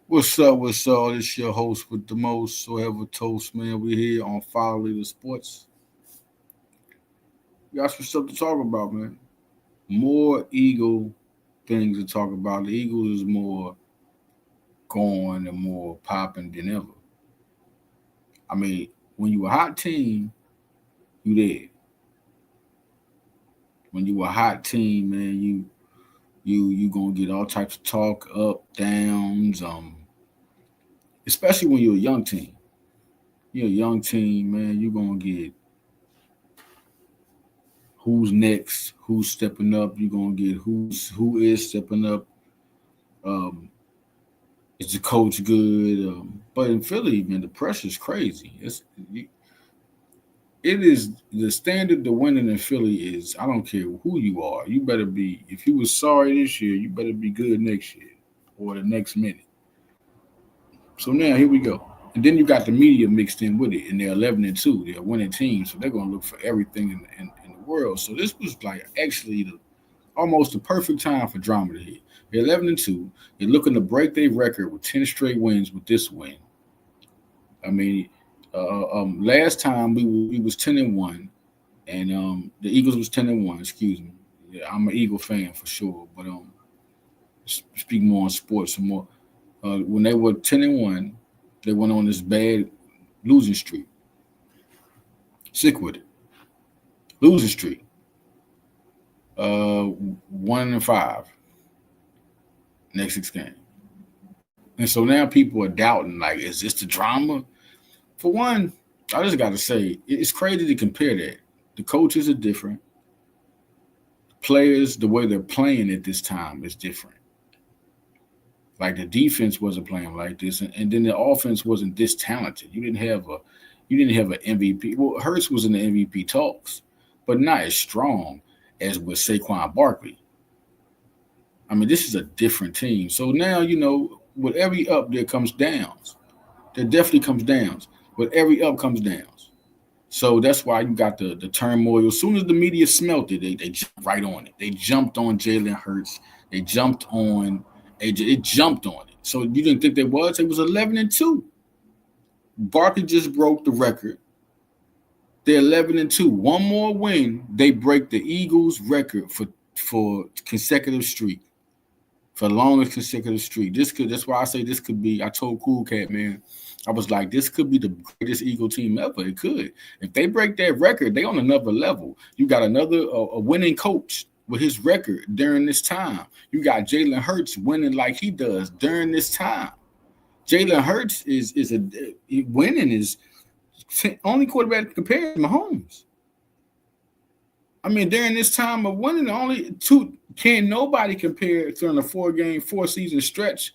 What's up? What's up? It's your host with the most, so ever toast, man. We here on Follow Leader Sports. We got some stuff to talk about, man. More Eagle things to talk about. The Eagles is more going and more popping than ever. I mean, when you a hot team, you there. When you a hot team, man, you gonna get all types of talk, up, downs. Especially when you're a young team. You're a young team, man. You gonna get who's next, who's stepping up. You're gonna get who is stepping up. Um, is the coach good? But in Philly, man, the pressure's crazy. It is the standard to winning in Philly is I don't care who you are. You better be if you was sorry this year, you better be good next year or the next minute. So now here we go. And then you got the media mixed in with it, and they're 11-2. They're a winning team, so they're gonna look for everything in the world. So this was like actually almost the perfect time for drama to hit. They're 11-2. They're looking to break their record with 10 straight wins with this win. I mean, last time we was 10-1, and the Eagles was 10-1. Excuse me. Yeah, I'm an Eagle fan for sure, but speak more on sports some more. When they were 10-1, they went on this bad losing streak. Sick with it, losing streak. 1-5 next 6 games. And so now people are doubting, like, is this the drama? For one, I just got to say, it's crazy to compare that. The coaches are different. Players, the way they're playing at this time is different. Like the defense wasn't playing like this, and then the offense wasn't this talented. You didn't have an MVP. Well, Hurts was in the MVP talks, but not as strong as with Saquon Barkley. I mean, this is a different team. So now with every up there comes downs. There definitely comes downs. With every up comes downs. So that's why you got the turmoil. As soon as the media smelt it, they jumped right on it. They jumped on Jalen Hurts. They jumped on it jumped on it. So you didn't think they was? It was 11-2. Barkley just broke the record. They're 11-2. One more win, they break the Eagles' record for consecutive streak. For the longest consecutive streak. That's why I say this could be. I told Cool Cat, man, I was like, this could be the greatest Eagle team ever. It could. If they break that record, they on another level. You got another a winning coach with his record during this time. You got Jalen Hurts winning like he does during this time. Jalen Hurts is a winning is only quarterback compared to Mahomes. I mean, during this time of winning, only two can nobody compare during a 4-season stretch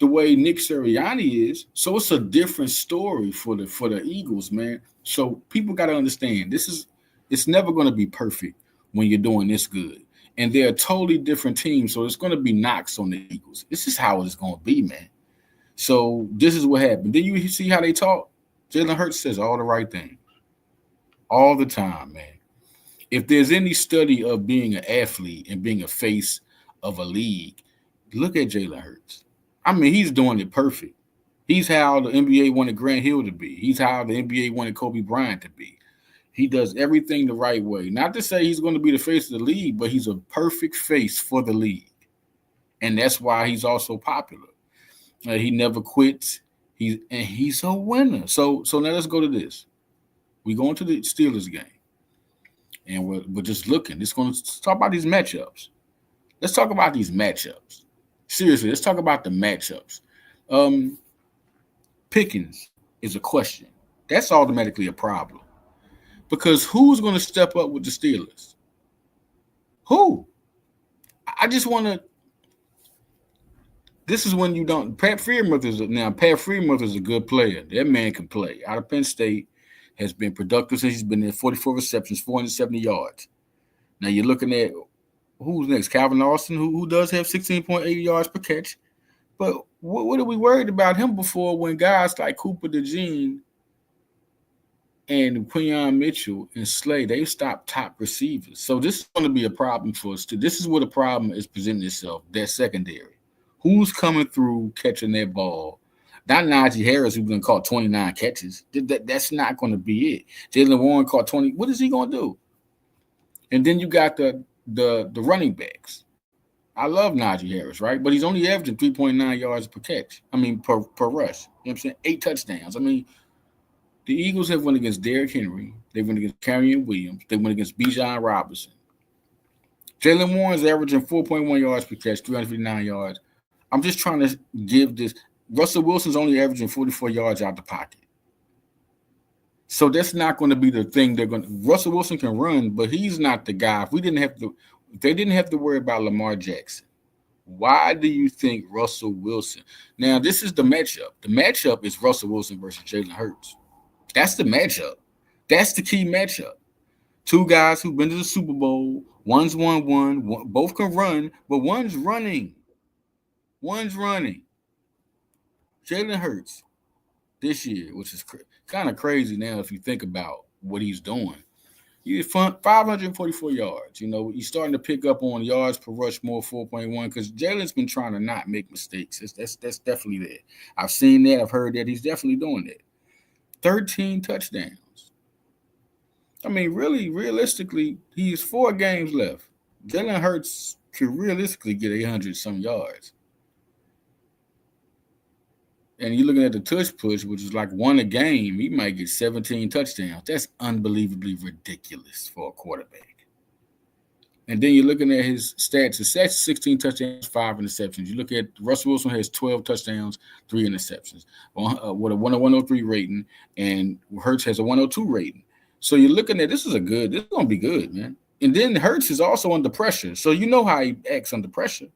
the way Nick Sirianni is. So it's a different story for the Eagles, man. So people got to understand it's never going to be perfect when you're doing this good, and they're a totally different team. So it's going to be knocks on the Eagles. This is how it's going to be, man. So this is what happened. Then you see how they talk. Jalen Hurts says all the right thing all the time, man. If there's any study of being an athlete and being a face of a league, look at Jalen Hurts. I mean, he's doing it perfect. He's how the NBA wanted Grant Hill to be. He's how the NBA wanted Kobe Bryant to be. He does everything the right way. Not to say he's going to be the face of the league, but he's a perfect face for the league. And that's why he's also popular. He never quits. He's a winner. So now let's go to this. We go into the Steelers game. And we're just looking. It's going to talk about these matchups. Let's talk about these matchups. Seriously, let's talk about the matchups. Um, Pickens is a question. That's automatically a problem. Because who's going to step up with the Steelers? Who? I just want to. This is when you don't. Pat Freiermuth is a good player. That man can play. Out of Penn State, has been productive since he's been there. 44 receptions, 470 yards. Now you're looking at who's next? Calvin Austin, who does have 16.8 yards per catch. But what are we worried about him before when guys like Cooper DeJean and Quinyon Mitchell and Slay, they stopped top receivers. So this is going to be a problem for us too. This is where the problem is presenting itself, that secondary. Who's coming through catching that ball? Not Najee Harris, who's going to caught 29 catches. That's not going to be it. Jalen Warren caught 20. What is he going to do? And then you got the running backs. I love Najee Harris, right? But he's only averaging 3.9 yards per catch. I mean, per rush. You know what I'm saying? 8 touchdowns. I mean, the Eagles have won against Derrick Henry. They went against Karrion Williams. They went against Bijan Robinson. Jalen Warren's averaging 4.1 yards per catch, 359 yards. I'm just trying to give this. Russell Wilson's only averaging 44 yards out the pocket. So that's not going to be the thing they're going to. Russell Wilson can run, but he's not the guy. If they didn't have to worry about Lamar Jackson, why do you think Russell Wilson? Now, this is the matchup. The matchup is Russell Wilson versus Jalen Hurts. That's the matchup. That's the key matchup. Two guys who've been to the Super Bowl. One's won one. Both can run, but one's running. One's running. Jalen Hurts this year, which is kind of crazy now if you think about what he's doing. He's 544 yards. You know, he's starting to pick up on yards per rush more, 4.1, because Jalen's been trying to not make mistakes. That's definitely there. I've seen that. I've heard that. He's definitely doing that. 13 touchdowns. I mean, really, realistically, he has 4 games left. Jalen Hurts could realistically get 800-some yards. And you're looking at the tush push, which is like 1 a game, he might get 17 touchdowns. That's unbelievably ridiculous for a quarterback. And then you're looking at his stats. His stats, 16 touchdowns, 5 interceptions. You look at Russell Wilson has 12 touchdowns, 3 interceptions, with a 103 rating, and Hurts has a 102 rating. So you're looking at this is going to be good, man. And then Hurts is also under pressure. So you know how he acts under pressure.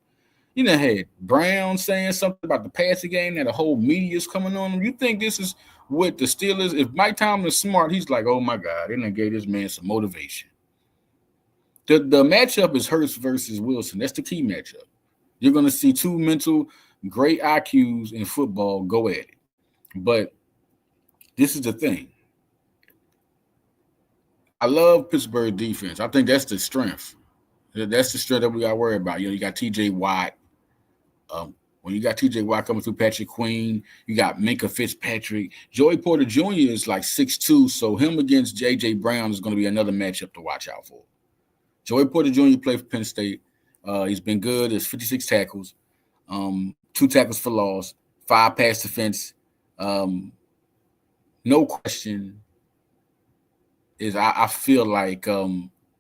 You know, had Brown saying something about the passing game that the whole media is coming on him. You think this is what the Steelers, if Mike Tomlin is smart, he's like, oh my God, they done gave this man some motivation. The matchup is Hurts versus Wilson. That's the key matchup. You're going to see 2 mental, great IQs in football go at it. But this is the thing. I love Pittsburgh defense. I think that's the strength. That's the strength that we got to worry about. You know, you got T.J. Watt. When you got T.J. Watt coming through, Patrick Queen, you got Minka Fitzpatrick. Joey Porter Jr. is like 6'2", so him against J.J. Brown is going to be another matchup to watch out for. Joey Porter Jr. played for Penn State. He's been good. There's 56 tackles, 2 tackles for loss, 5 pass defense. No question is I feel like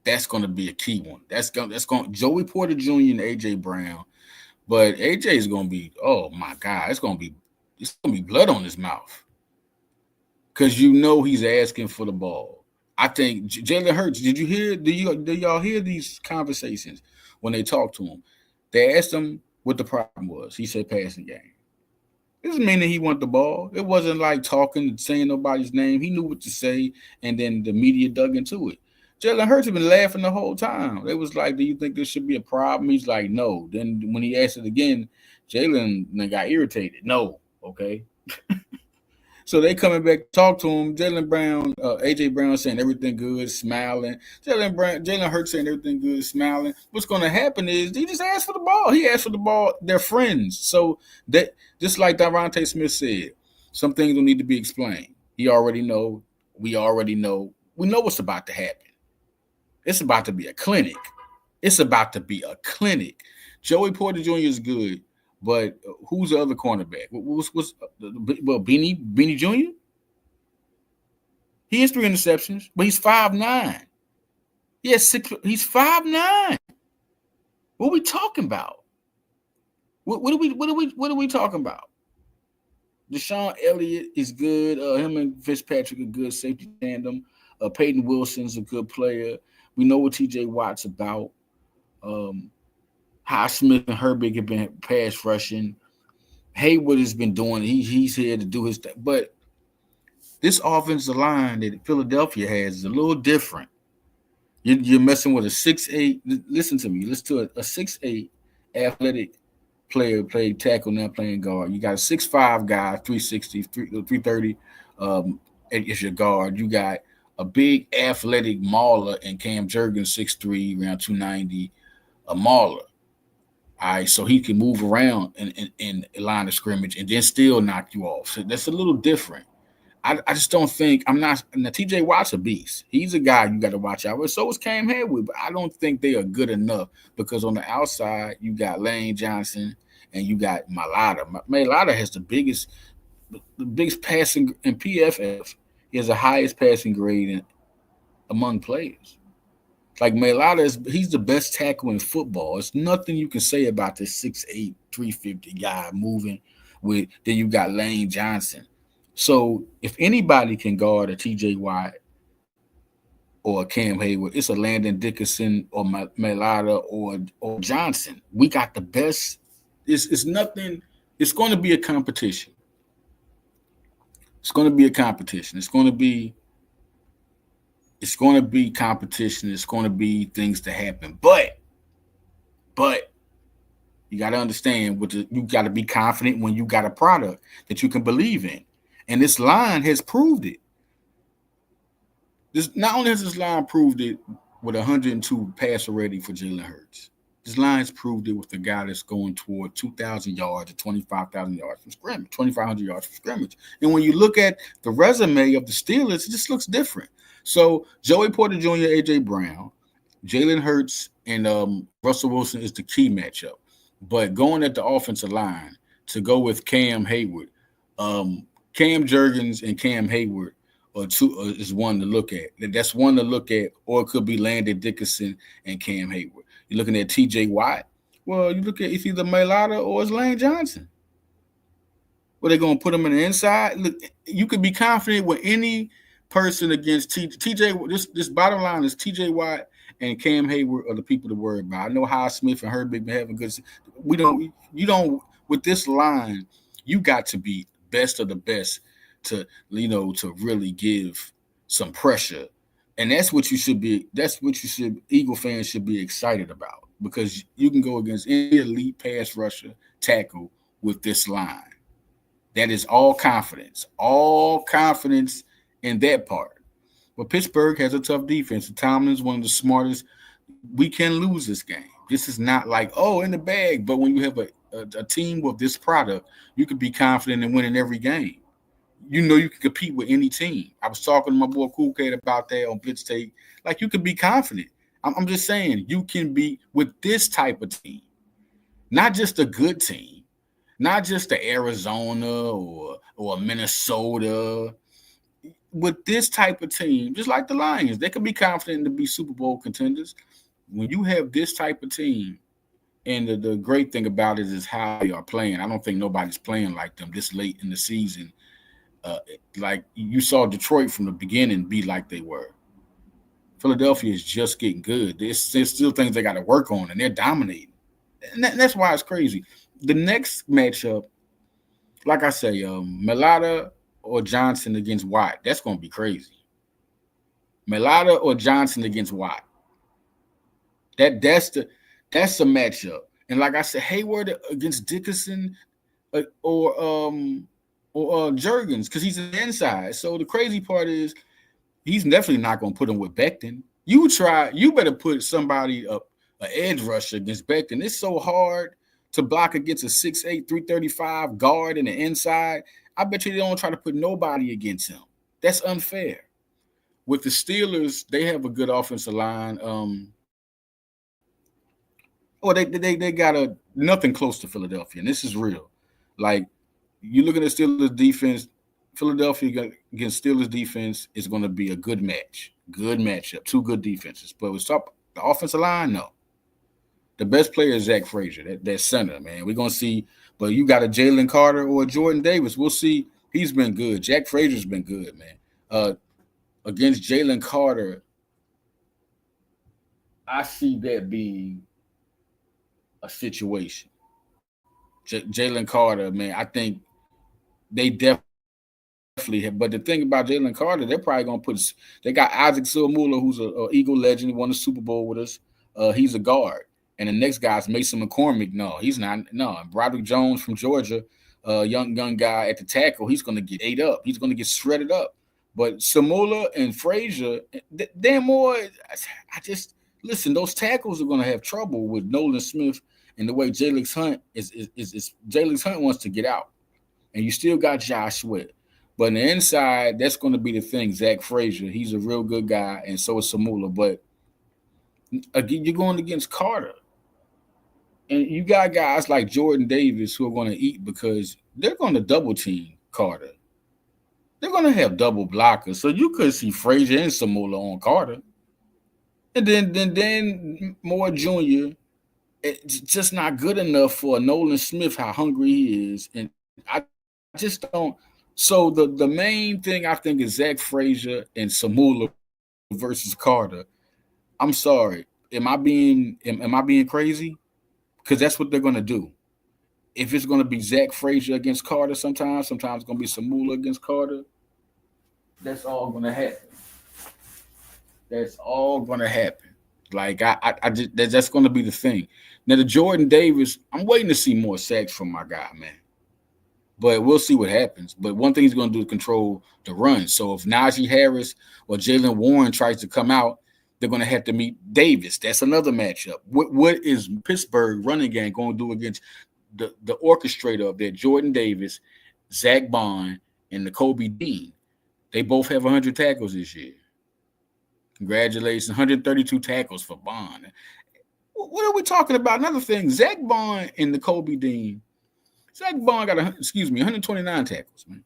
that's going to be a key one. That's going Joey Porter Jr. and A.J. Brown. But AJ is going to be, oh my God, it's going to be blood on his mouth. Because you know he's asking for the ball. I think Jalen Hurts, do y'all hear these conversations when they talk to him? They asked him what the problem was. He said passing game. It doesn't mean that he wanted the ball. It wasn't like talking and saying nobody's name. He knew what to say, and then the media dug into it. Jalen Hurts had been laughing the whole time. They was like, do you think this should be a problem? He's like, no. Then when he asked it again, Jalen got irritated. No, okay. So they coming back to talk to him. Jalen Brown, A.J. Brown saying everything good, smiling. Jalen Hurts saying everything good, smiling. What's going to happen is he just asked for the ball. He asked for the ball. They're friends. So that just like Davante Smith said, some things will need to be explained. He already know. We already know. We know what's about to happen. It's about to be a clinic. It's about to be a clinic. Joey Porter Jr. is good, but who's the other cornerback? What's Beanie Jr.? He has 3 interceptions, but he's 5'9". He has 6. He's 5'9". What are we talking about? What are we talking about? Deshaun Elliott is good. Him and Fitzpatrick are good safety tandem. Peyton Wilson's a good player. We know what T.J. Watt's about. Highsmith and Herbig have been pass rushing. Hayward has been doing. He's here to do his thing. But this offensive line that Philadelphia has is a little different. You're messing with a 6'8". Listen to me. Listen to a 6'8" athletic player played tackle, now playing guard. You got a 6'5" guy, 360, 330 as your guard. You got a big athletic mauler and Cam Jurgens, 6'3", around 290, a mauler. All right, so he can move around in a line of scrimmage and then still knock you off. So that's a little different. I just don't think I'm not. Now, TJ Watt's a beast. He's a guy you got to watch out with. So is Cam Hayward, but I don't think they are good enough because on the outside you got Lane Johnson and you got Malata. Malata has the biggest passing in PFF. He has the highest passing grade among players. Like Mailata he's the best tackle in football. There's nothing you can say about this 6'8", 350 guy moving with. Then you got Lane Johnson. So if anybody can guard a TJ Watt or a Cam Hayward, it's a Landon Dickerson or Mailata or Johnson. We got the best. It's nothing. It's going to be a competition. It's going to be a competition. It's going to be competition. It's going to be things to happen. But you got to understand you got to be confident when you got a product that you can believe in. And this line has proved it. This not only has this line proved it with 102 passer rating for Jalen Hurts. This line has proved it with a guy that's going toward 2,000 yards to 25,000 yards from scrimmage, 2,500 yards from scrimmage. And when you look at the resume of the Steelers, it just looks different. So Joey Porter Jr., A.J. Brown, Jalen Hurts, and Russell Wilson is the key matchup. But going at the offensive line to go with Cam Hayward, Cam Jurgens and Cam Hayward is one to look at. That's one to look at, or it could be Landon Dickerson and Cam Hayward. You're looking at T.J. Watt. Well, you look at it's either Mailata or it's Lane Johnson. Well, they're going to put him in the inside. Look, you could be confident with any person against T.J. This bottom line is T.J. Watt and Cam Hayward are the people to worry about. I know Highsmith and Herbig been having good. You don't with this line. You got to be best of the best to really give some pressure. And that's what you should be. Eagle fans should be excited about because you can go against any elite pass rusher tackle with this line. That is all confidence in that part. But Pittsburgh has a tough defense. Tomlin's one of the smartest. We can lose this game. This is not like, in the bag. But when you have a team with this product, you can be confident in winning every game. You know you can compete with any team. I was talking to my boy Cool Cat about that on Blitz Take. Like, you can be confident. I'm just saying, you can be with this type of team. Not just a good team. Not just the Arizona or Minnesota. With this type of team, just like the Lions, they can be confident to be Super Bowl contenders. When you have this type of team, and the great thing about it is how they are playing. I don't think nobody's playing like them this late in the season. Like you saw Detroit from the beginning be like they were. Philadelphia is just getting good. There's still things they got to work on, and they're dominating. And that's why it's crazy. The next matchup, like I say, Mailata or Johnson against Watt, that's going to be crazy. Mailata or Johnson against Watt. That's a matchup. And like I said, Hayward against Dickerson or Jurgens, because he's an inside. So the crazy part is he's definitely not going to put him with Becton. You better put somebody up, an edge rusher against Becton. It's so hard to block against a 6'8", 335 guard in the inside. I bet you they don't try to put nobody against him. That's unfair. With the Steelers, they have a good offensive line. They got nothing close to Philadelphia, and this is real. Like, you look at the Steelers defense, Philadelphia against Steelers defense is going to be a good matchup, two good defenses. But with the offensive line, no. The best player is Zach Frazier, that center, man. We're going to see, but you got a Jalen Carter or a Jordan Davis. We'll see. He's been good. Jack Frazier's been good, man. Against Jalen Carter, I see that being a situation. Jalen Carter, man, I think they definitely have. But the thing about Jalen Carter, they're probably going to they got Isaac Silmuller, who's a Eagle legend, won the Super Bowl with us. He's a guard. And the next guy's Mason McCormick. No, he's not. No, Broderick Jones from Georgia, young guy at the tackle, he's going to get ate up. He's going to get shredded up. But Silmuller and Frazier, Dan Moore, listen, those tackles are going to have trouble with Nolan Smith and the way Jalen Hunt is Jalen Hunt wants to get out, and you still got Josh Sweat. But on the inside, that's going to be the thing. Zach Frazier, he's a real good guy, and so is Samula. But again, you're going against Carter, and you got guys like Jordan Davis who are going to eat because they're going to double team Carter. They're going to have double blockers, so you could see Frazier and Samula on Carter, and then Moore Jr. It's just not good enough for Nolan Smith. How hungry he is, and I just don't. So the main thing I think is Zach Frazier and Samula versus Carter. I'm sorry. Am I being crazy? Because that's what they're gonna do. If it's gonna be Zach Frazier against Carter, sometimes it's gonna be Samula against Carter. That's all gonna happen. That's all gonna happen. Like I just that's gonna be the thing. Now the Jordan Davis, I'm waiting to see more sacks from my guy, man. But we'll see what happens. But one thing he's going to do is control the run. So if Najee Harris or Jalen Warren tries to come out, they're going to have to meet Davis. That's another matchup. What is Pittsburgh running game going to do against the orchestrator of that, Jordan Davis, Zach Bond, and the Kobe Dean? They both have 100 tackles this year. Congratulations, 132 tackles for Bond. What are we talking about? Another thing, Zach Bond and the Kobe Dean. Zach Bond got 129 tackles, man.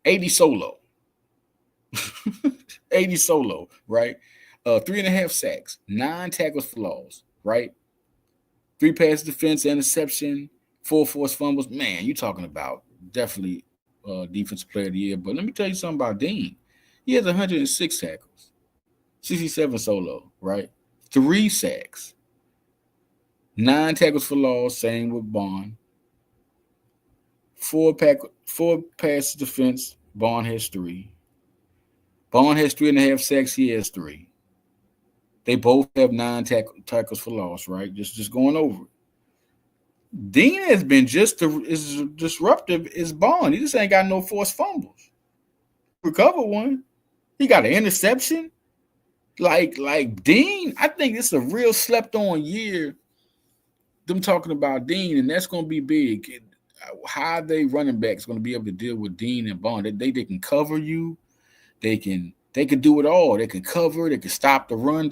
80 solo. 80 solo, right? 3.5 sacks, 9 tackles for loss, right? 3 pass defense, interception, 4 forced fumbles. Man, you're talking about definitely defensive player of the year. But let me tell you something about Dean. He has 106 tackles, 67 solo, right? 3 sacks, 9 tackles for loss, same with Bond. 4 pass defense. Bond has 3. Bond has 3.5 sacks. He has 3. They both have 9 tackles for loss, right? Just going over it. Dean has been just as disruptive as Bond. He just ain't got no forced fumbles. Recover one. He got an interception. Like Dean, I think it's a real slept on year. Them talking about Dean, and that's going to be big. How they running backs going to be able to deal with Dean and Bond? They can cover you. They can do it all. They can cover. They can stop the run.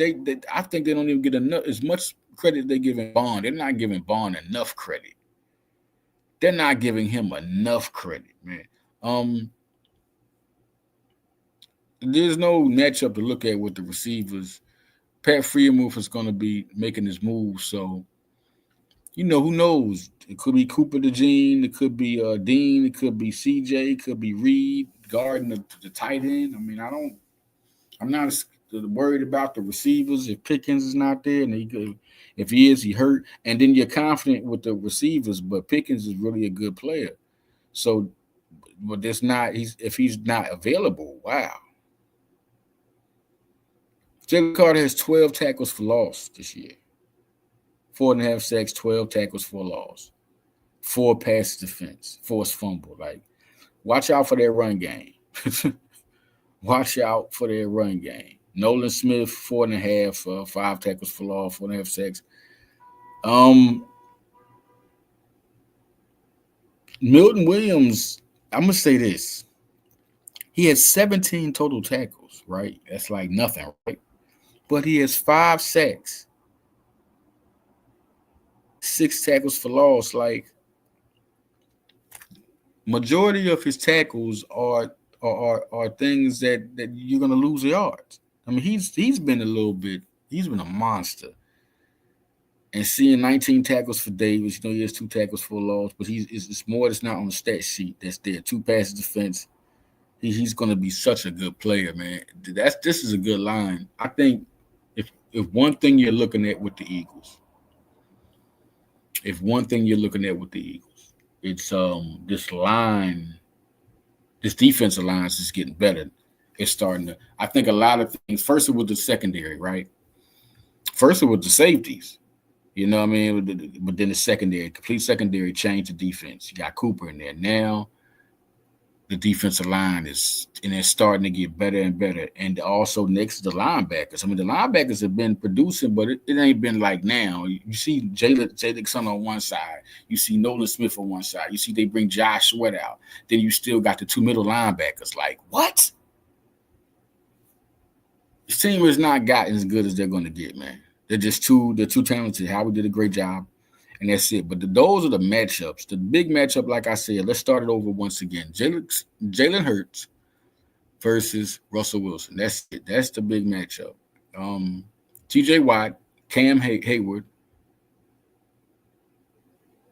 I think they don't even get as much credit they giving Bond. They're not giving Bond enough credit. They're not giving him enough credit, man. There's no matchup to look at with the receivers. Pat Freiermuth is going to be making his move, so. Who knows? It could be Cooper DeJean. It could be Dean. It could be CJ. It could be Reed guarding the tight end. I mean, I'm not worried about the receivers if Pickens is not there, and if he is, he hurt. And then you're confident with the receivers, but Pickens is really a good player. So, but that's not. If he's not available, wow. Jalen Carter has 12 tackles for loss this year. 4.5 sacks, 12 tackles for loss, 4 pass defense, forced fumble. Like, watch out for their run game. Watch out for their run game. Nolan Smith, 4.5, 5 tackles for loss, 4.5 sacks. Milton Williams, I'm gonna say this. He has 17 total tackles, right? That's like nothing, right? But he has 5 sacks. 6 tackles for loss. Like, majority of his tackles are things that you're gonna lose yards. I mean, he's been a monster. And seeing 19 tackles for Davis, he has 2 tackles for loss, but it's more that's not on the stat sheet that's there. 2 passes defense. He's gonna be such a good player, man. This is a good line. I think if one thing you're looking at with the Eagles. If one thing you're looking at with the Eagles, it's this line, this defensive line is just getting better. It's starting to. I think a lot of things. First, it was the secondary, right? First, it was the safeties. You know what I mean? But then the secondary, complete secondary, changed the defense. You got Cooper in there now. the defensive line is, and it's starting to get better and better. And also next to the linebackers. I mean, the linebackers have been producing, but it ain't been like now. You see Jalen Son on one side. You see Nolan Smith on one side. You see they bring Josh Sweat out. Then you still got the two middle linebackers. Like, what? This team has not gotten as good as they're going to get, man. They're too talented. Howard did a great job, and that's it. But those are the matchups. The big matchup, like I said, let's start it over once again. Jalen Hurts versus Russell Wilson. That's it. That's the big matchup. T.J. Watt, Cam Hayward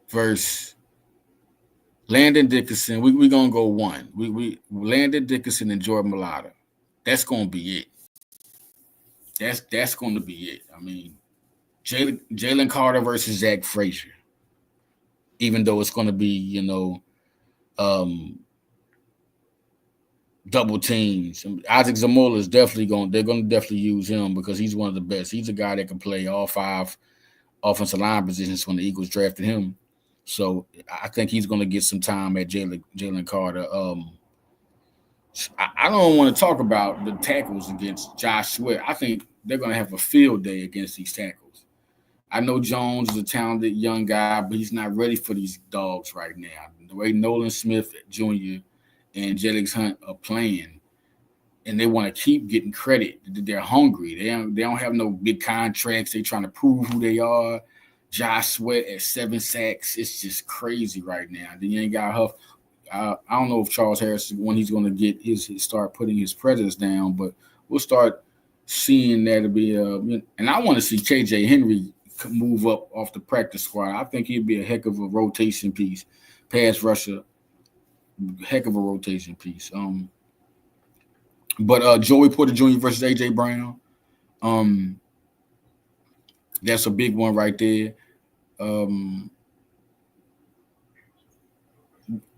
versus Landon Dickerson. We're gonna go one. We Landon Dickerson and Jordan Mailata. That's gonna be it. That's going to be it. I mean, Jalen Carter versus Zach Frazier. Even though it's going to be, double teams. Isaac Zamola is definitely they're going to definitely use him because he's one of the best. He's a guy that can play all five offensive line positions when the Eagles drafted him. So I think he's going to get some time at Jalen Carter. I don't want to talk about the tackles against Josh Sweat. I think they're going to have a field day against these tackles. I know Jones is a talented young guy, but he's not ready for these dogs right now. The way Nolan Smith Jr. and Jelix Hunt are playing, and they want to keep getting credit. They're hungry. They don't have no big contracts. They're trying to prove who they are. Josh Sweat at 7 sacks. It's just crazy right now. Then you ain't got Huff. I don't know if Charles Harris, when he's going to get start putting his presence down, but we'll start seeing that to be. And I want to see KJ Henry move up off the practice squad. I think he'd be a heck of a rotation piece, pass rusher, heck of a rotation piece. But Joey Porter Jr. versus AJ Brown, that's a big one right there.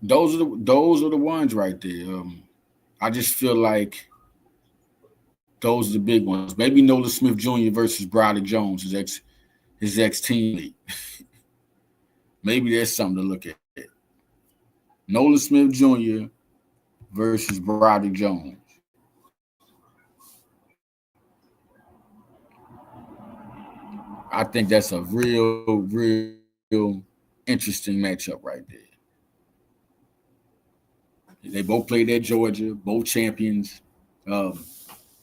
Those are the ones right there. I just feel like those are the big ones. Maybe Nolan Smith Jr. versus Broderick Jones, his ex teammate. Maybe that's something to look at. Nolan Smith Jr. versus Broderick Jones. I think that's a real interesting matchup right there. They both played at Georgia, both champions. I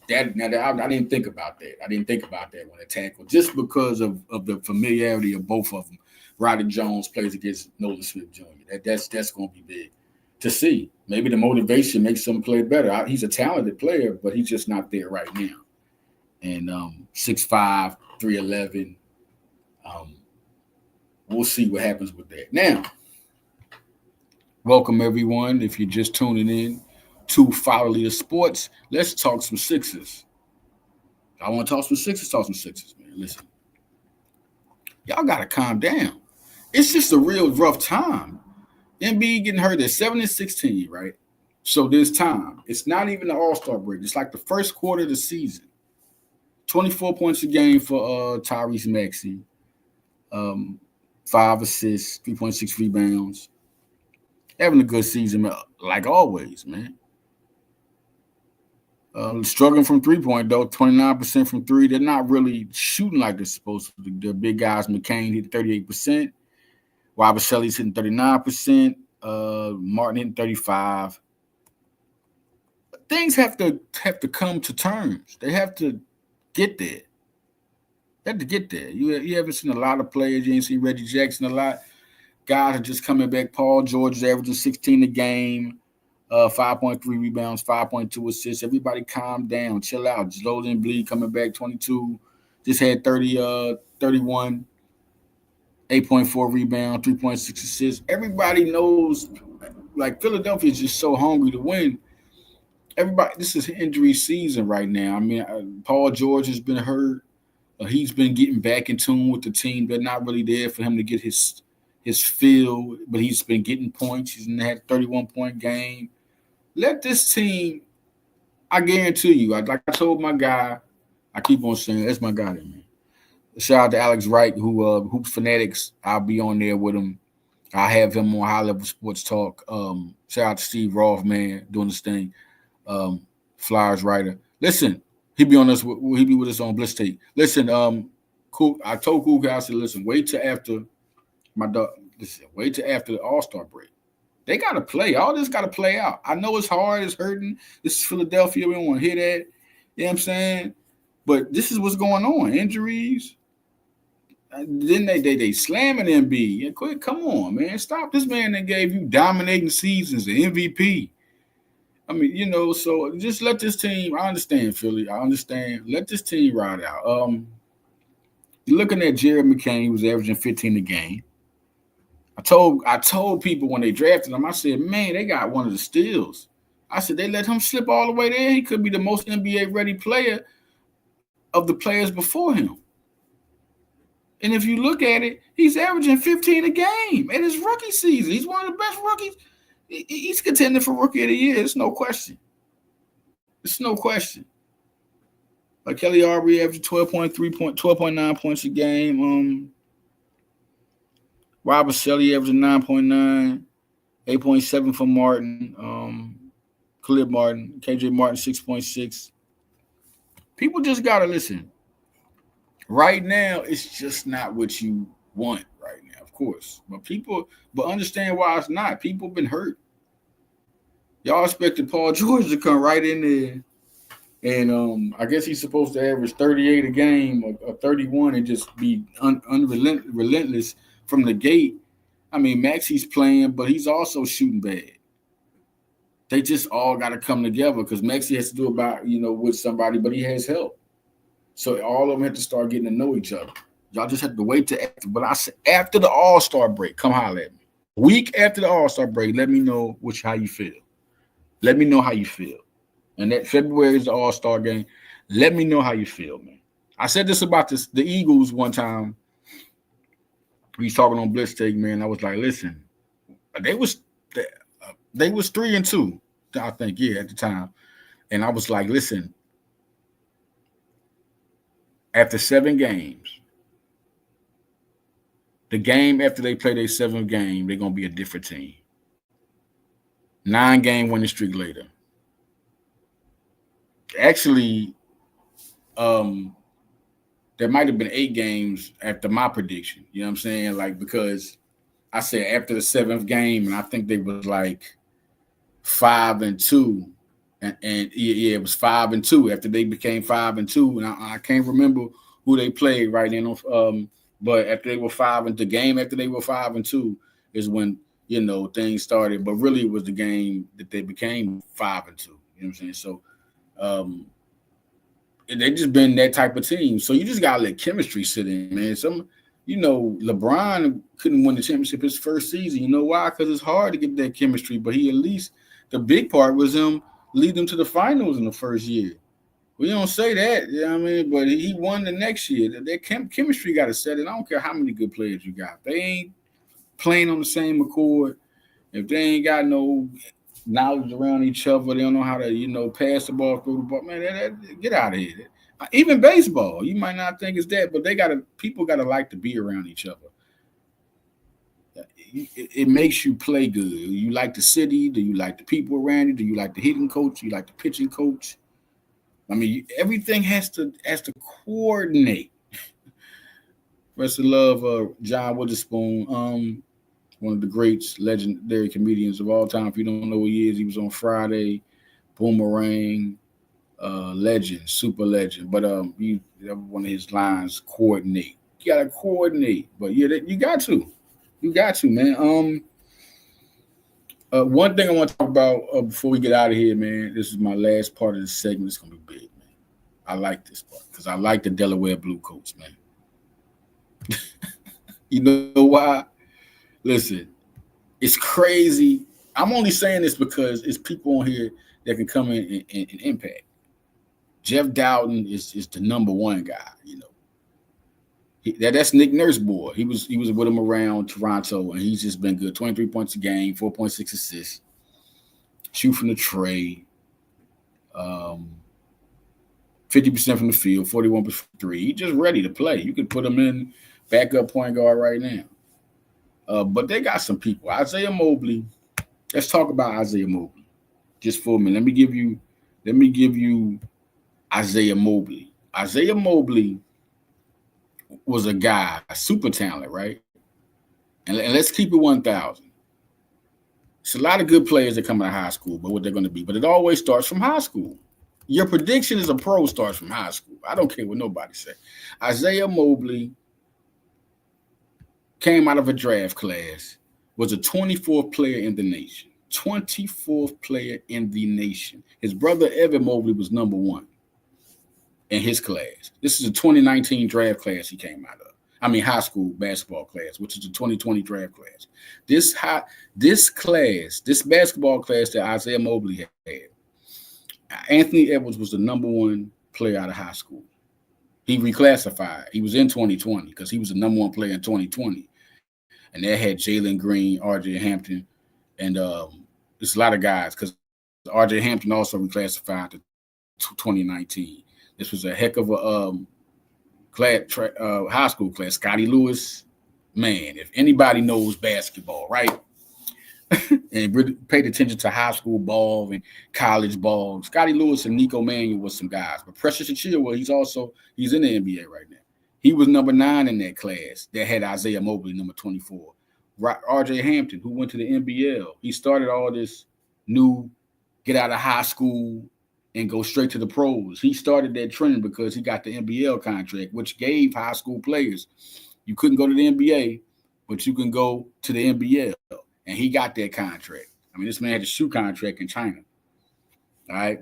didn't think about that. I didn't think about that when I tackled, just because of the familiarity of both of them. Roderick Jones plays against Nolan Smith Jr. That's going to be big to see. Maybe the motivation makes him play better. He's a talented player, but he's just not there right now. And 6'5", 311. We'll see what happens with that. Now, welcome everyone. If you're just tuning in to Follow Leader Sports, let's talk some Sixers. I want to talk some Sixers, man. Listen, y'all got to calm down. It's just a real rough time. Embiid getting hurt at 7-16, right? So there's time. It's not even the All-Star break. It's like the first quarter of the season. 24 points a game for Tyrese Maxey. 5 assists, 3.6 rebounds. Having a good season, like always, man. Struggling from three-point, though, 29% from three. They're not really shooting like they're supposed to. The big guys, McCain hit 38%. Wabaselli's hitting 39%. Martin hitting 35%. Things have to come to terms. They have to get there. They have to get there. You haven't seen a lot of players. You ain't seen Reggie Jackson a lot. Guys are just coming back. Paul George is averaging 16 a game, 5.3 rebounds, 5.2 assists. Everybody calm down, chill out. Joel Embiid coming back, 22. Just had 31, 8.4 rebound, 3.6 assists. Everybody knows, like, Philadelphia is just so hungry to win. Everybody, this is injury season right now. I mean, Paul George has been hurt. He's been getting back in tune with the team. They're not really there for him to get his feel, but he's been getting points. He's had a 31-point game. Let this team, I guarantee you, like I told my guy, I keep on saying, that's my guy there, man. Shout out to Alex Wright, who Hoops Fanatics. I'll be on there with him. I have him on High Level Sports Talk. Shout out to Steve Roth, man, doing this thing. Flyers writer. Listen, he be on us. He be with us on Bliss Tape. Listen, cool. I told Cool Guy, I said, listen, wait till after my dog. Listen, wait till after the All-Star break. They got to play. All this got to play out. I know it's hard. It's hurting. This is Philadelphia. We don't want to hear that. You know what I'm saying? But this is what's going on. Injuries. Then they slamming Embiid. Yeah, quick, come on, man. Stop this man that gave you dominating seasons, the MVP. I mean, so just let this team. I understand, Philly. I understand. Let this team ride out. You're looking at Jared McCain, who's averaging 15 a game. I told people when they drafted him, I said, man, they got one of the steals. I said they let him slip all the way there. He could be the most NBA ready player of the players before him. And if you look at it, he's averaging 15 a game in his rookie season. He's one of the best rookies. He's contending for Rookie of the Year. It's no question. It's no question. Like Kelly Aubrey averaging 12.9 points a game. Robert Shelley averaging 9.9, 8.7 for Martin. Khalid Martin, KJ Martin 6.6. People just gotta listen. Right now, it's just not what you want right now, of course. But understand why it's not. People been hurt. Y'all expected Paul George to come right in there, and I guess he's supposed to average 38 a game or 31 and just be relentless from the gate. I mean, Maxi's playing, but he's also shooting bad. They just all got to come together because Maxi has to do about with somebody, but he has help. So all of them have to start getting to know each other. Y'all just have to wait to after. But I said after the All-Star break, come holler at me. A week after the All-Star break, let me know how you feel. Let me know how you feel. And that February is the All-Star game. Let me know how you feel, man. I said this about the Eagles one time. We was talking on Blitz Take, man. I was like, listen, they was 3-2, I think, at the time. And I was like, listen, after 7 games, the game after they play their 7th game, they're going to be a different team. 9-game winning streak later. Actually, there might have been 8 games after my prediction. You know what I'm saying? Like, because I said after the 7th game, and I think they was like 5-2. And it was 5-2 after they became 5-2. And I can't remember who they played right now. But after they were 5-2, the game after they were 5-2 is when, things started. But really it was the game that they became 5-2. You know what I'm saying? So they just been that type of team. So you just gotta let chemistry sit in, man. LeBron couldn't win the championship his first season. You know why? Because it's hard to get that chemistry. But he at least the big part was him lead them to the finals in the first year. We don't say that, you know what I mean? But he won the next year. That chemistry got to set it. I don't care how many good players you got. If they ain't playing on the same accord, if they ain't got no knowledge around each other, they don't know how to, pass the ball through the ball, man, get out of here. Even baseball, you might not think it's that, but people got to like to be around each other. It makes you play good. You like the city? Do you like the people around you? Do you like the hitting coach? Do you like the pitching coach? I mean, everything has to coordinate. Rest of love, John Witherspoon, one of the greats, legendary comedians of all time. If you don't know who he is, he was on Friday, Boomerang, legend, super legend. But one of his lines, coordinate. You gotta coordinate. But yeah, you got to. You got to, man. One thing I want to talk about before we get out of here, man. This is my last part of the segment. It's gonna be big, man. I like this part because I like the Delaware Blue Coats, man. You know why? Listen, it's crazy. I'm only saying this because it's people on here that can come in and impact. Jeff Dowden is the number one guy, That's Nick Nurse boy. He was with him around Toronto, and he's just been good. 23 points a game, 4.6 assists, shoot from the tray, 50% from the field, 41% from 3. He's just ready to play. You could put him in backup point guard right now. But they got some people. Isaiah Mobley. Let's talk about Isaiah Mobley just for a minute. Let me give you Isaiah Mobley. Isaiah Mobley was a guy, a super talent, right? And let's keep it 1,000. It's a lot of good players that come out of high school, but what they're going to be. But it always starts from high school. Your prediction as a pro starts from high school. I don't care what nobody says. Isaiah Mobley came out of a draft class, was a 24th player in the nation. 24th player in the nation. His brother Evan Mobley was number 1 in his class. This is a 2019 draft class he came out of. I mean, high school basketball class, which is the 2020 draft class. This basketball class that Isaiah Mobley had, Anthony Edwards was the number 1 player out of high school. He reclassified. He was in 2020 because he was the number 1 player in 2020. And they had Jalen Green, RJ Hampton, and there's a lot of guys because RJ Hampton also reclassified to 2019. This was a heck of a high school class. Scotty Lewis, man, if anybody knows basketball, right? And really paid attention to high school ball and college ball. Scotty Lewis and Nico Mannion was some guys. But Precious Achiuwa, he's in the NBA right now. He was number 9 in that class that had Isaiah Mobley, number 24. RJ Hampton, who went to the NBL. He started all this new get out of high school and go straight to the pros. He started that trend because he got the NBL contract, which gave high school players. You couldn't go to the NBA, but you can go to the NBL. And he got that contract. I mean, this man had a shoe contract in China. All right.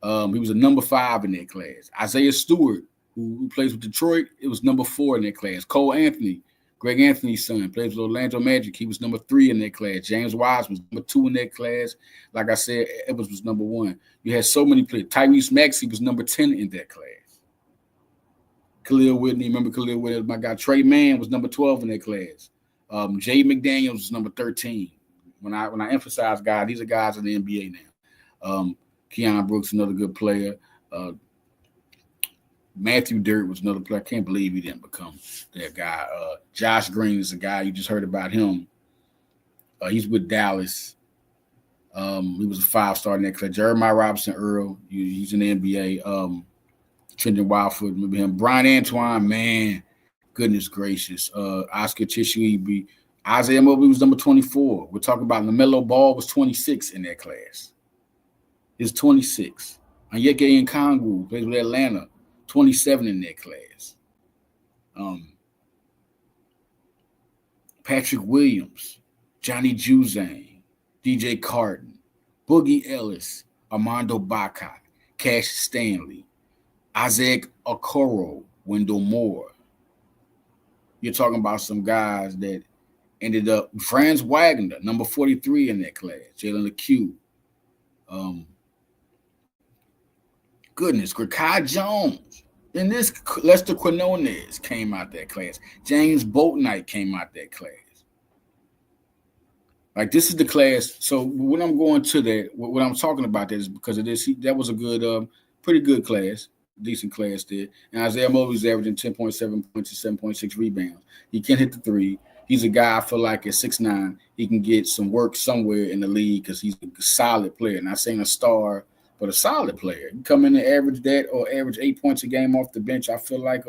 He was a number 5 in that class. Isaiah Stewart, who plays with Detroit, it was number 4 in that class. Cole Anthony, Greg Anthony's son, plays with Orlando Magic. He was number 3 in that class. James Wise was number 2 in that class. Like I said, Edwards was number 1. You had so many players. Tyrese Maxey was number 10 in that class. Khalil Whitney, remember Khalil Whitney? My guy Trey Mann was number 12 in that class. Jay McDaniels was number 13. When I emphasize guys, these are guys in the NBA now. Keon Brooks, another good player. Matthew Dirt was another player. I can't believe he didn't become that guy. Josh Green is a guy you just heard about him. He's with Dallas. He was a 5-star in that class. Jeremiah Robinson Earl, he's in the NBA. Trenton Wildfoot, remember him. Brian Antoine, man. Goodness gracious. Oscar Tishuibe. Isaiah Mobley was number 24. We're talking about LaMelo Ball was 26 in that class. He's 26. Onyeka Okongwu plays with Atlanta, 27 in that class. Patrick Williams, Johnny Juzang, DJ Carton, Boogie Ellis, Armando Bacot, Cash Stanley, Isaac Okoro, Wendell Moore. You're talking about some guys that ended up. Franz Wagner, number 43 in that class. Jalen LeCue. Goodness, Grekai Jones. And this Lester Quinones came out that class. James Boatnight came out that class. Like, this is the class. So when I'm going to that, what I'm talking about that is because of this. That was a good, pretty good class. Decent class there. And Isaiah Mobley's averaging 10.7 points and 7.6 rebounds. He can hit the 3. He's a guy I feel like at 6'9", he can get some work somewhere in the league because he's a solid player. Not saying a star, but a solid player. You come in and average that or average 8 points a game off the bench, I feel like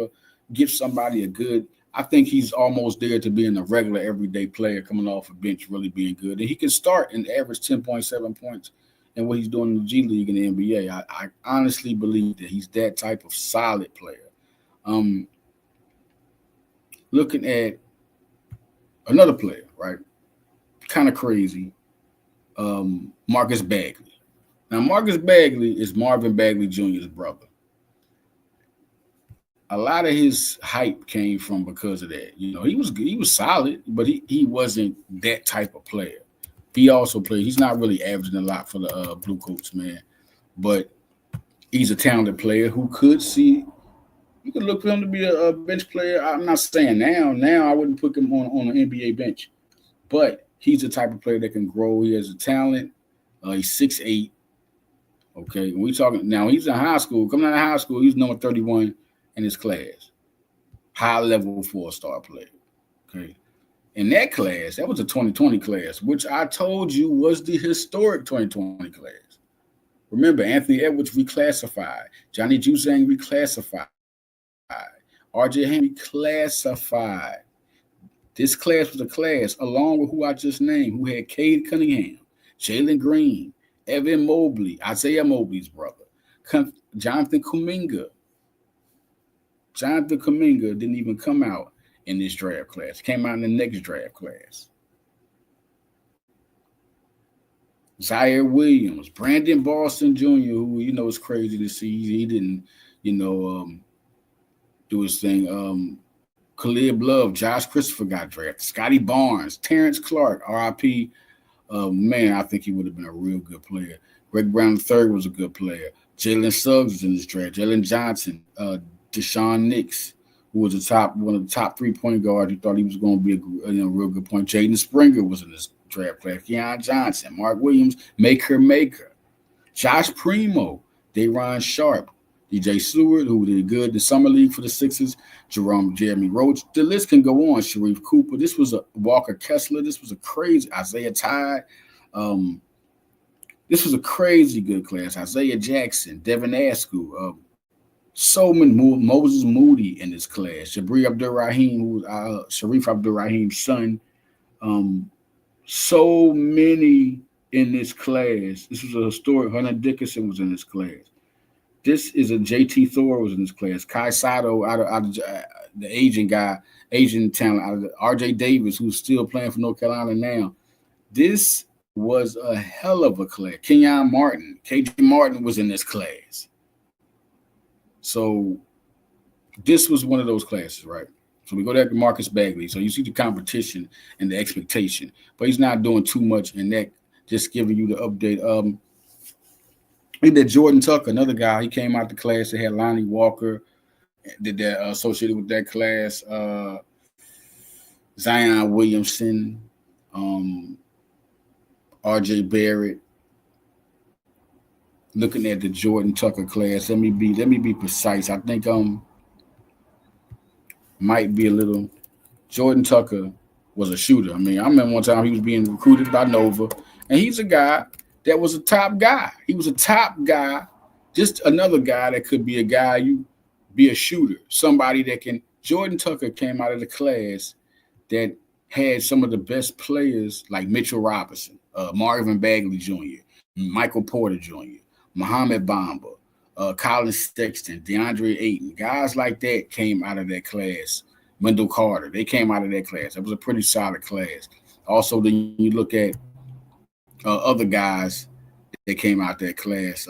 give somebody a good – I think he's almost there to being a regular everyday player coming off a bench really being good. And he can start and average 10.7 points. And what he's doing in the G League and the NBA, I honestly believe that he's that type of solid player. Looking at another player, right? Kind of crazy. Marcus Bagley. Now, Marcus Bagley is Marvin Bagley Jr.'s brother. A lot of his hype came from because of that. You know, he was solid, but he wasn't that type of player. He also played. He's not really averaging a lot for the Blue Coats, man. But he's a talented player who could see. You could look for him to be a bench player. I'm not saying now. Now I wouldn't put him on an NBA bench. But he's the type of player that can grow. He has a talent. He's 6'8". Okay. When we talking now, he's in high school. Coming out of high school, he's number 31 in his class. High level 4-star player. Okay. in that class, that was a 2020 class, which I told you was the historic 2020 class. Remember, Anthony Edwards reclassified, Johnny Juzang reclassified, RJ Hampton reclassified. This class was a class, along with who I just named, who had Cade Cunningham, Jalen Green, Evan Mobley, Isaiah Mobley's brother, Jonathan Kuminga. Jonathan Kuminga didn't even come out in this draft class. Came out in the next draft class. Zaire Williams, Brandon Boston Jr., who is crazy to see. He didn't, do his thing. Khalid Love, Josh Christopher got drafted. Scotty Barnes, Terrence Clark, RIP. Man, I think he would have been a real good player. Greg Brown III was a good player. Jalen Suggs was in this draft. Jalen Johnson, Deshaun Nix, who was one of the top 3-point guards. You thought he was going to be a real good point. Jaden Springer was in this draft class. Keon Johnson, Mark Williams, Maker, Josh Primo, Day'Ron Sharp, DJ Stewart, who did good in the summer league for the Sixers, Jeremy Roach. The list can go on. Sharif Cooper. This was a Walker Kessler. This was a crazy Isaiah Tide. This was a crazy good class. Isaiah Jackson, Devin Askew, so many Moses Moody in this class. Jabri Abdul-Rahim, who was Sharif Abdul-Rahim's son. So many in this class. This was a historic. Hunter Dickinson was in this class. This is a JT Thor was in this class. Kai Sato out of the Asian talent, out of RJ Davis, who's still playing for North Carolina now. This was a hell of a class. Kenyon Martin, KJ Martin was in this class. So this was one of those classes, right? So we go back to Marcus Bagley. So you see the competition and the expectation, but he's not doing too much in that. Just giving you the update. He did Jordan Tucker, another guy. He came out the class that had Lonnie Walker, did that associated with that class. Zion Williamson, R.J. Barrett. Looking at the Jordan Tucker class, let me be precise. I think might be a little. Jordan Tucker was a shooter. I mean, I remember one time he was being recruited by Nova, and he's a guy that was a top guy. He was a top guy, just another guy that could be a guy, you be a shooter, somebody that can. Jordan Tucker came out of the class that had some of the best players like Mitchell Robinson, Marvin Bagley Jr., Michael Porter Jr., Muhammad Bamba, Colin Sexton, DeAndre Ayton. Guys like that came out of that class. Wendell Carter, they came out of that class. That was a pretty solid class. Also, then you look at other guys that came out that class.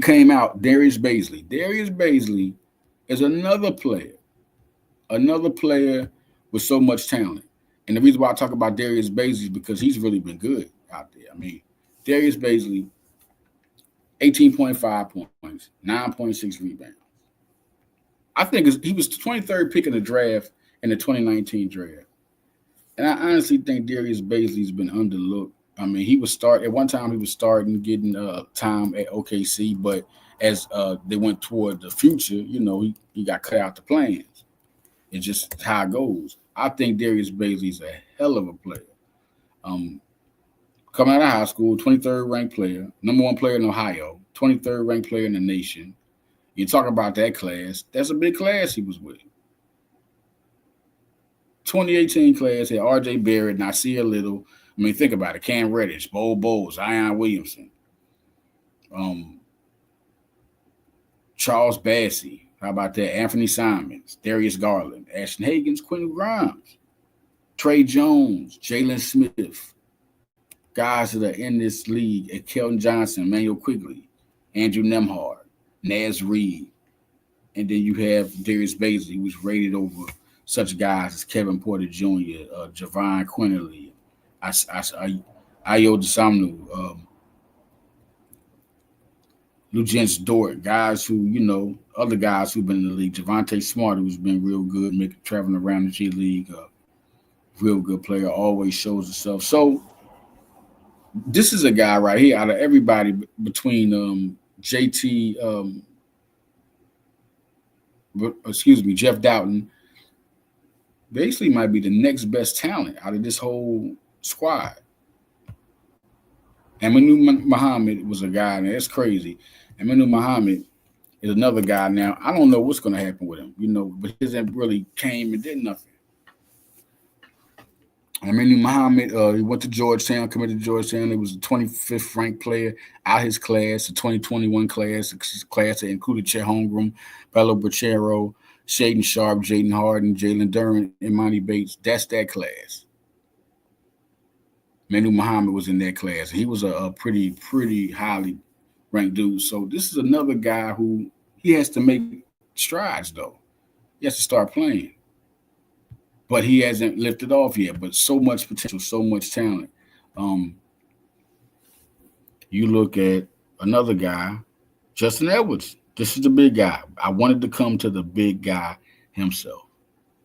Came out Darius Baisley. Darius Baisley is another player with so much talent. And the reason why I talk about Darius Baisley is because he's really been good out there. I mean, Darius Baisley, 18.5 points, 9.6 rebounds. I think he was the 23rd pick in the draft in the 2019 draft. And I honestly think Darius Baisley's been underlooked. I mean, at one time he was starting, getting time at OKC, but as they went toward the future, he got cut out the plans. It's just how it goes. I think Darius Baisley's a hell of a player. Coming out of high school, 23rd ranked player, number 1 player in Ohio, 23rd ranked player in the nation. You talk about that class, that's a big class he was with. 2018 class had R.J. Barrett, Nasir Little. I mean, think about it. Cam Reddish, Bol Bol, Zion Williamson, Charles Bassey. How about that? Anthony Simons, Darius Garland, Ashton Hagans, Quentin Grimes, Trey Jones, Jalen Smith. Guys that are in this league, Keldon Johnson, Emmanuel Quigley, Andrew Nemhard, Naz Reid. And then you have Darius Baisley, who's rated over such guys as Kevin Porter Jr., Javon Quinterly, Ayo Dosunmu, Luguentz Dort, guys who, other guys who've been in the league. Javonte Smart, who's been real good, traveling around the G League, real good player, always shows himself. So this is a guy right here out of everybody between Jeff Doughton, basically might be the next best talent out of this whole squad. Aminu Muhammad was a guy, and that's crazy. Aminu Muhammad is another guy now. I don't know what's going to happen with him, but he hasn't really came and did nothing. Aminu Muhammad, he went to Georgetown, committed to Georgetown. He was the 25th ranked player out his class, the 2021 class, class that included Chet Holmgren, Bello Bracero, Shaden Sharp, Jaden Harden, Jalen Duren, and Monty Bates. That's that class. Manu Muhammad was in that class. He was a pretty highly ranked dude. So this is another guy who he has to make strides, though. He has to start playing. But he hasn't lifted off yet. But so much potential, so much talent. You look at another guy, Justin Edwards. This is the big guy. I wanted to come to the big guy himself,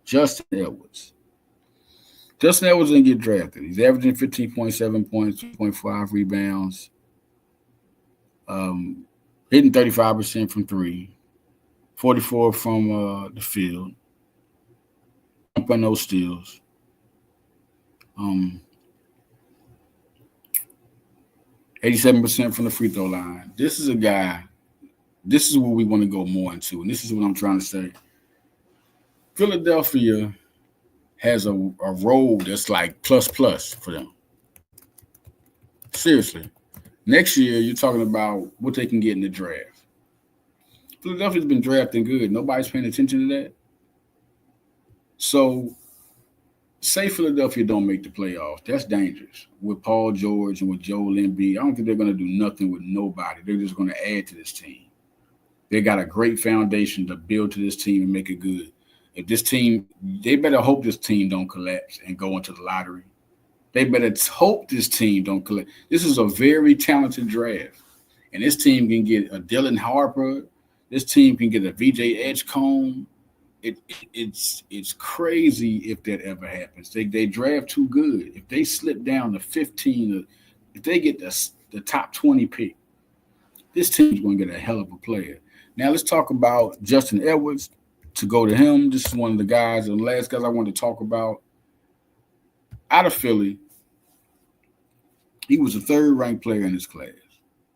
Justin Edwards. Justin Edwards didn't get drafted. He's averaging 15.7 points, 2.5 rebounds, hitting 35% from three, 44 from the field, 1.0 steals. 87% from the free throw line. This is a guy, this is what we want to go more into, and this is what I'm trying to say. Philadelphia has a role that's like plus for them. Seriously. Next year, you're talking about what they can get in the draft. Philadelphia's been drafting good. Nobody's paying attention to that. So, say Philadelphia don't make the playoffs. That's dangerous. With Paul George and with Joel Embiid, I don't think they're going to do nothing with nobody. They're just going to add to this team. They got a great foundation to build to this team and make it good. If this team, they better hope this team don't collapse and go into the lottery. They better hope this team don't collapse. This is a very talented draft. And this team can get a Dylan Harper. This team can get a VJ Edgecombe. It's crazy if that ever happens. They draft too good. If they slip down to 15, if they get the top 20 pick, this team's going to get a hell of a player. Now let's talk about Justin Edwards. To go to him, this is one of the guys, and the last guys I wanted to talk about. Out of Philly, he was the third-ranked player in his class.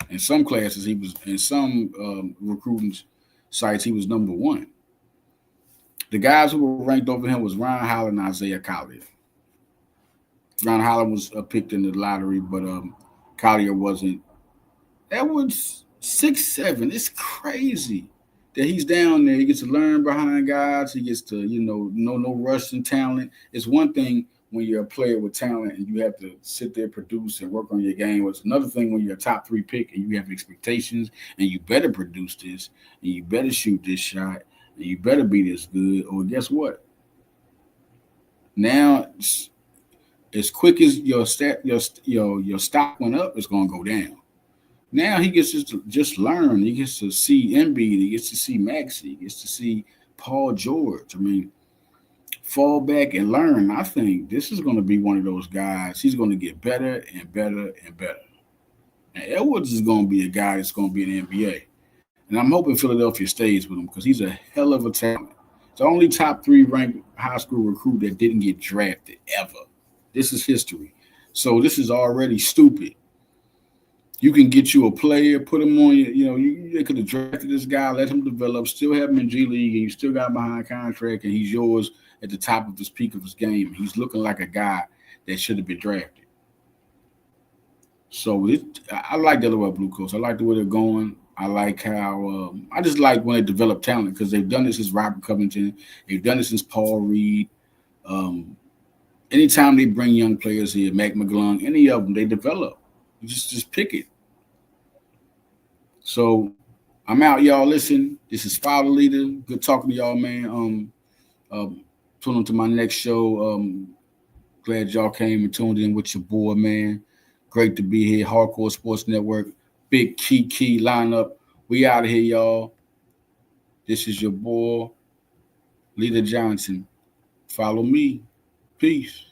In some classes, he was, in some recruiting sites, he was number one. The guys who were ranked over him was Ron Holland and Isaiah Collier. Ron Holland was picked in the lottery, but Collier wasn't. Edwards, 6'7". It's crazy that he's down there. He gets to learn behind guys. He gets to, no Russian talent. It's one thing when you're a player with talent and you have to sit there, produce, and work on your game. It's another thing when you're a top 3 pick and you have expectations and you better produce this and you better shoot this shot and you better be this good. Or guess what? Now, as quick as your stock went up, it's going to go down. Now he gets to just learn. He gets to see Embiid. He gets to see Maxey. He gets to see Paul George. I mean, fall back and learn. I think this is going to be one of those guys. He's going to get better and better and better. And Edwards is going to be a guy that's going to be in the NBA. And I'm hoping Philadelphia stays with him because he's a hell of a talent. It's the only top 3 ranked high school recruit that didn't get drafted ever. This is history. So this is already stupid. You can get you a player, put him on, you could have drafted this guy, let him develop, still have him in G League, and you still got him behind contract, and he's yours at the top of his peak of his game. He's looking like a guy that should have been drafted. So I like the Delaware Blue Coats. I like the way they're going. I like how I just like when they develop talent because they've done this since Robert Covington. They've done it since Paul Reed. Anytime they bring young players here, Mac McGlung, any of them, they develop. You just pick it. So I'm out, y'all. Listen, this is Fowler Leader. Good talking to y'all, man. Tune in to my next show. Glad y'all came and tuned in with your boy, man. Great to be here. Hardcore Sports Network. Big key lineup. We out of here, y'all. This is your boy, Leader Johnson. Follow me. Peace.